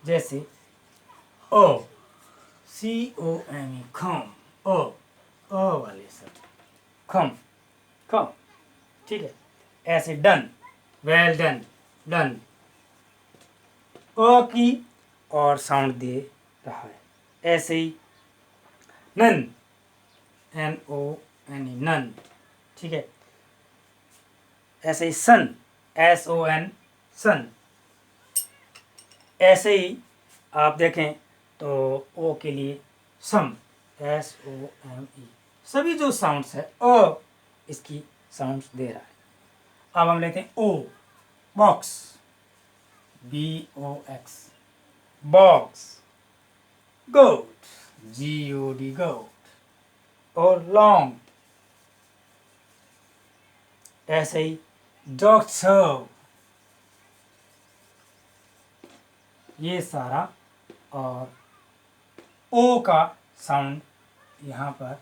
जैसे ओ, COME, खम, अ वाले शब्द, खम, खम, ठीक है। ऐसे डन, वेल डन, डन, अ की और साउंड दे रहा है। ऐसे ही नन, NONE, नन, ठीक है। ऐसे ही सन, SON, सन। ऐसे ही आप देखें तो ओ के लिए सम, SOME। सभी जो साउंड्स है इसकी साउंड्स दे रहा है। अब हम लेते हैं ओ, बॉक्स, BOX, बॉक्स, गोट, GOD, गोट, और लॉन्ग। ऐसे ही डॉक्टर, ये सारा। और ओ का साउंड यहाँ पर,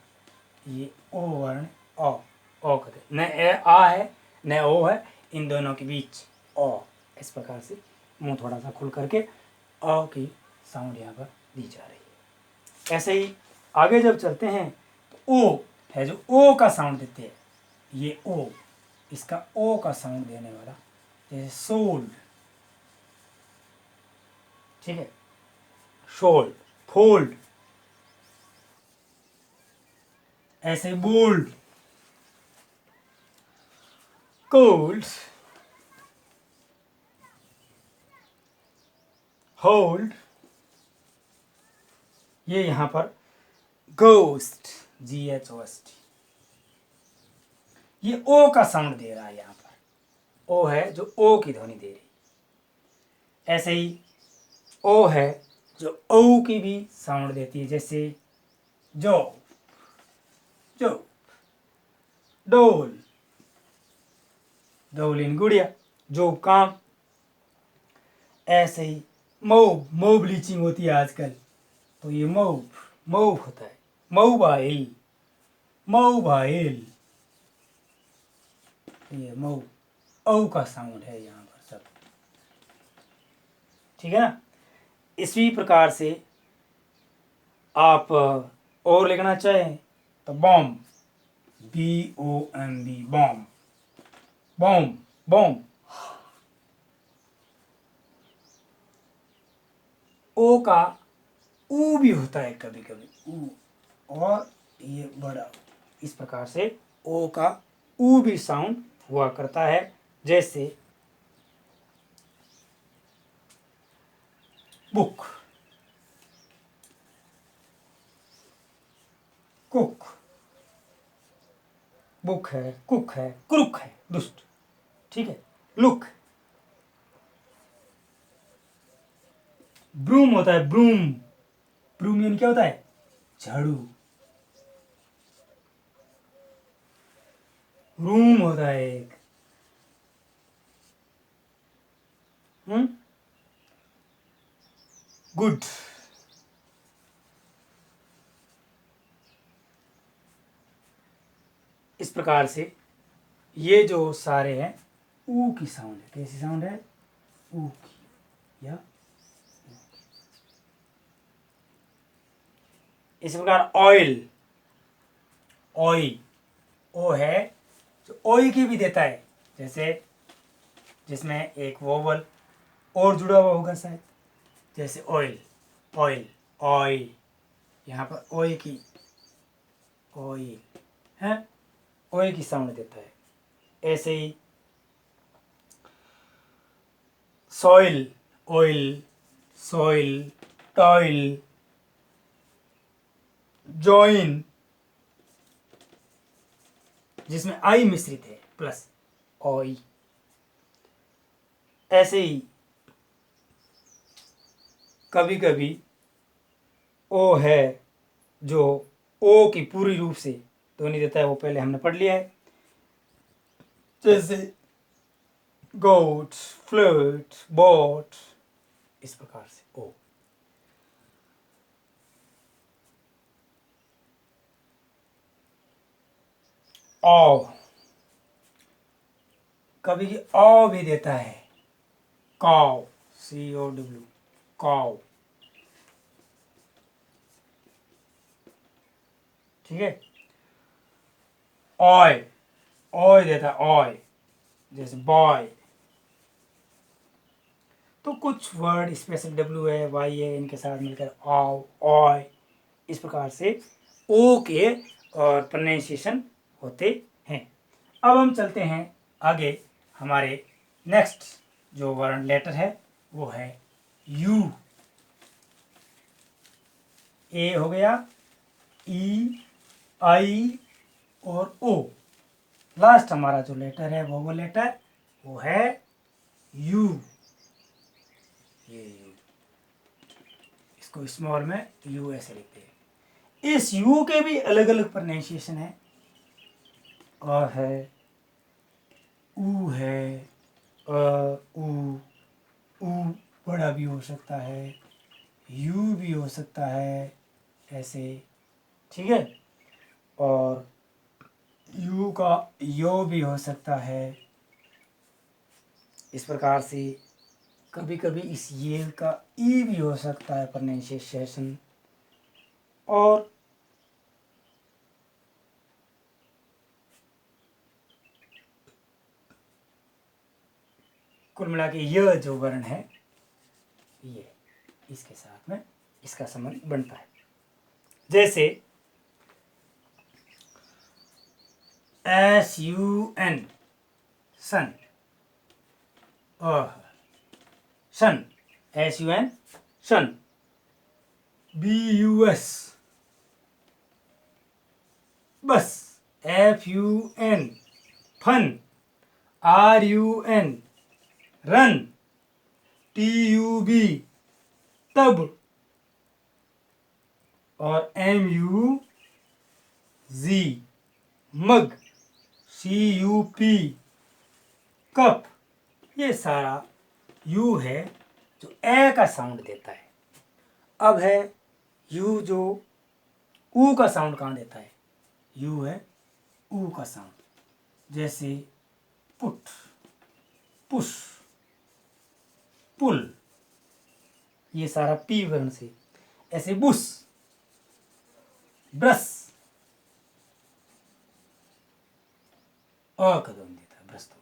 ये ओ वर्ण, ओ करते, न आ है न ओ है, इन दोनों के बीच ओ। इस प्रकार से मुंह थोड़ा सा खुल करके ओ की साउंड यहाँ पर दी जा रही है। ऐसे ही आगे जब चलते हैं तो ओ है जो ओ का साउंड देते हैं, ये ओ, इसका ओ का साउंड देने वाला, जैसे सोल्ड, ठीक है, शोल्ड, फोल्ड। ऐसे बोल्ड, कोल्ड, होल्ड। ये यहाँ पर घोस्ट, GHOST, ये ओ का साउंड दे रहा है। यहाँ पर ओ है जो ओ की ध्वनि दे रही। ऐसे ही ओ है जो ओ की भी साउंड देती है, जैसे जो, जो, डोल, डोल इन गुड़िया, जो काम। ऐसे ही मऊ, मऊ ब्लीचिंग होती है आजकल, तो ये मऊ, मऊ होता है, मोबाइल, मोबाइल, ये मऊ, ओ का साउंड है यहाँ पर सब, ठीक है ना। इसी प्रकार से आप और लिखना चाहें तो bomb, BOMB, bomb, bomb, bomb. ओ का ऊ भी होता है कभी कभी, ऊ, और ये बड़ा, इस प्रकार से ओ का ऊ भी साउंड हुआ करता है। जैसे बुक, कुक, बुक है, कुक है, क्रुक है, दुष्ट, ठीक है। लुक, ब्रूम होता है, ब्रूम, ब्रूम यानी क्या होता है, झाड़ू। रूम होता है एक, गुड। इस प्रकार से ये जो सारे हैं ऊ की साउंड है। कैसी साउंड है, ऊ की, या इस प्रकार ऑयल, ऑयल, ओ है जो ओई की भी देता है, जैसे जिसमें एक वोवल और जुड़ा हुआ होगा शायद, जैसे ऑयल, ऑयल, ऑयल, यहाँ पर ओई की, ऑयल है, ऑयल की साउंड देता है। ऐसे ही soil, oil, soil, toil, join, जिसमें आई मिश्रित है प्लस ओई। ऐसे ही कभी कभी ओ है जो ओ की पूरी रूप से ध्वनि देता है, वो पहले हमने पढ़ लिया है, जैसे गोट, फ्लूट, बोट, इस प्रकार से ओ। ओ कभी ओ भी देता है, काव, COW, काउ, ठीक है। ऑय, ऑय देता है ऑय, जैसे बॉय। तो कुछ वर्ड स्पेशल डब्ल्यू है, वाई है, इनके साथ मिलकर ऑव, ऑय, इस प्रकार से ओ के और प्रोनाउंसिएशन होते हैं। अब हम चलते हैं आगे। हमारे नेक्स्ट जो वर्ण लेटर है वो है यू। ए हो गया, ई, आई और ओ। लास्ट हमारा जो लेटर है वो लेटर वो है यू। ये यू, इसको स्मॉल में यू ऐसे लिखते हैं। इस यू के भी अलग अलग प्रोनाउंसिएशन है। अ है, ऊ है, ऊ, ऊ बड़ा भी हो सकता है, यू भी हो सकता है ऐसे, ठीक है। और यू का यो भी हो सकता है। इस प्रकार से कभी कभी इस ये का ई भी हो सकता है प्रोनाउंसिएशन। और कुल मिला के यह जो वर्ण है ये इसके साथ में इसका संबंध बनता है। जैसे SUN, sun, sun, SUN, sun. BUS, bus. FUN, fun. RUN, run. TUB, tub. और MUZ, मग। CUP, cup. ये सारा यू है जो ए का साउंड देता है। अब है यू जो ऊ का साउंड कहाँ देता है। यू है ऊ का साउंड, जैसे पुट, पुश, पुल, ये सारा पी वर्ण से। ऐसे बुश, ब्रश, अ का ध्वनि देता है ब्रश। तो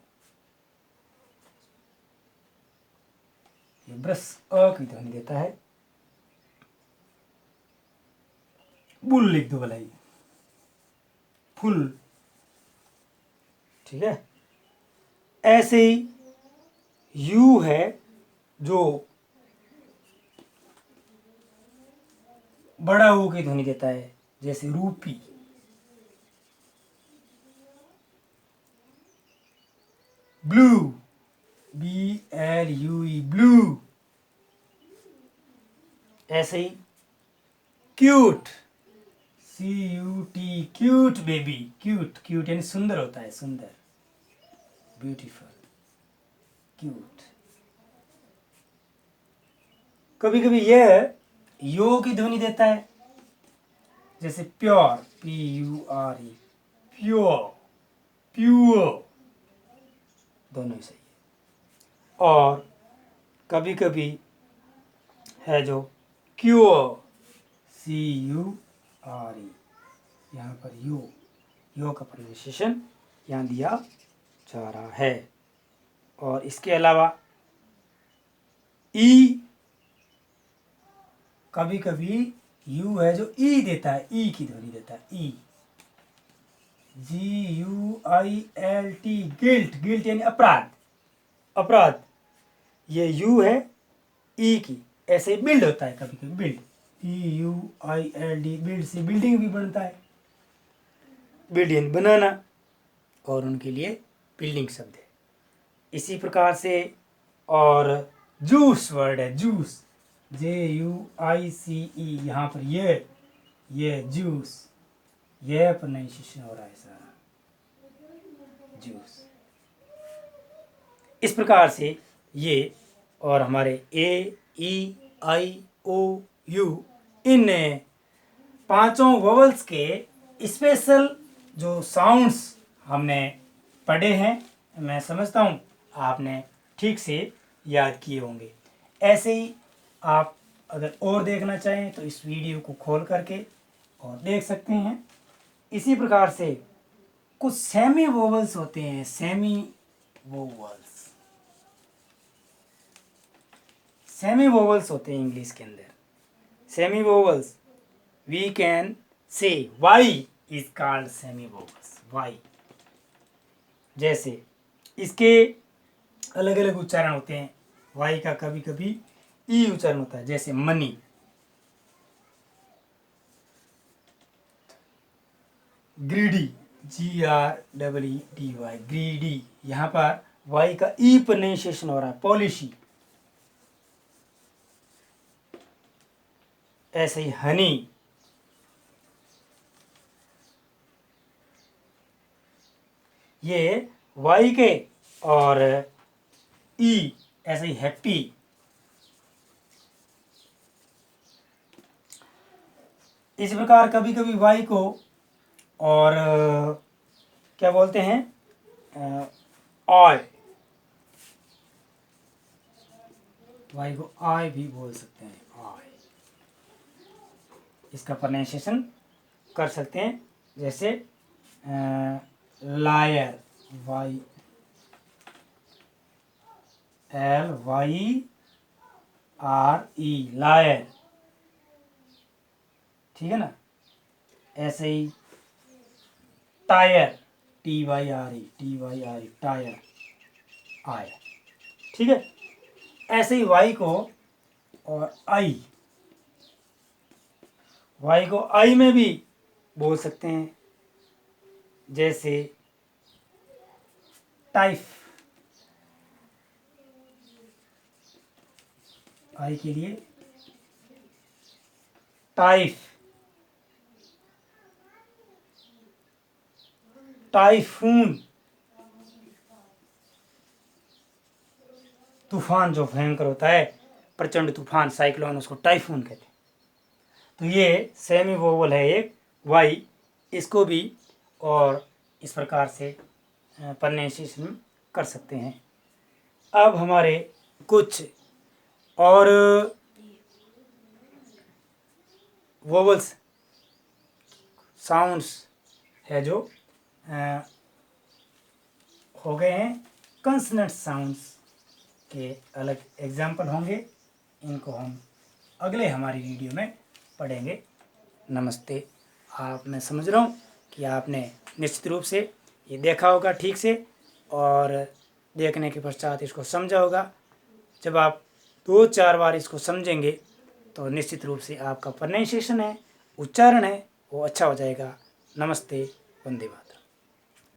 ये ब्रश अ की ध्वनि देता है। बुल लिख दो भलाई, फुल, ठीक है। ऐसे ही यू है जो बड़ा ऊ की ध्वनि देता है, जैसे रूपी। Blue, BLUE, blue. ऐसे ही cute, CUT, cute baby. Cute, cute यानी सुंदर होता है, सुंदर, ब्यूटीफुल, क्यूट। कभी कभी यह यो की ध्वनि देता है, जैसे प्योर, PURE, प्योर, प्योर, दोनों ही सही है। और कभी कभी है जो क्योर, CURE, यहाँ पर यो का प्रोनाउंसिएशन यहाँ दिया जा रहा है। और इसके अलावा ई, कभी कभी यू है जो ई देता है, ई की ध्वनि देता है, ई। GUILT, गिल्ट, गिल्ट यानी अपराध, अपराध। ये यू है ई की। ऐसे बिल्ड होता है कभी कभी, बिल्ड, BUILD, बिल्ड से बिल्डिंग भी बनता है, बिल्ड यानी बनाना, और उनके लिए बिल्डिंग शब्द है। इसी प्रकार से और जूस वर्ड है, जूस, JUICE, यहाँ पर ये जूस, ये प्रोनाउंसिएशन हो रहा है सारा, जूस। इस प्रकार से ये और हमारे AEIOU इन पांचों वोवल्स के स्पेशल जो साउंड्स हमने पढ़े हैं, मैं समझता हूँ आपने ठीक से याद किए होंगे। ऐसे ही आप अगर और देखना चाहें तो इस वीडियो को खोल करके और देख सकते हैं। इसी प्रकार से कुछ सेमी वोवल्स होते हैं, सेमी वोवल्स, सेमी वोवल्स होते हैं इंग्लिश के अंदर। Semi vowels we can say Y is called semi vowels, Y. जैसे इसके अलग अलग उच्चारण होते हैं। वाई का कभी कभी ई उच्चारण होता है, जैसे मनी। ग्रीडी, GREEDY, ग्रीडी, यहाँ पर वाई का ई प्रोनाउंसिएशन हो रहा है, पॉलिशी। ऐसे ही हनी, ये वाई के और ई, ऐसे ही हैप्पी। इस प्रकार कभी कभी वाई को और क्या बोलते हैं, आय, वाई को आय भी बोल सकते हैं, आय। इसका प्रोनाउंसिएशन कर सकते हैं, जैसे लायर, वाई LYRE, लायर, ठीक है ना। ऐसे ही टायर, TYRE, टायर, आयर, ठीक है। ऐसे ही वाई को और आई, वाई को आई में भी बोल सकते हैं, जैसे टाइफ, आई के लिए टाइफ, टाइफून, तूफान जो भयंकर होता है, प्रचंड तूफान, साइक्लोन, उसको टाइफून कहते हैं। तो ये सेमी वोवल है एक वाई, इसको भी और इस प्रकार से प्रोनाउंसिएशन कर सकते हैं। अब हमारे कुछ और वोवल्स साउंड्स है जो हो गए हैं कंसोनेंट साउंड्स के अलग एग्जाम्पल होंगे। इनको हम अगले हमारी वीडियो में पढ़ेंगे। नमस्ते। मैं समझ रहा हूँ कि आपने निश्चित रूप से ये देखा होगा ठीक से, और देखने के पश्चात इसको समझा होगा। जब आप 2-4 बार इसको समझेंगे तो निश्चित रूप से आपका प्रोनाउंसिएशन है, उच्चारण है, वो अच्छा हो जाएगा। नमस्ते, वंदे मातरम।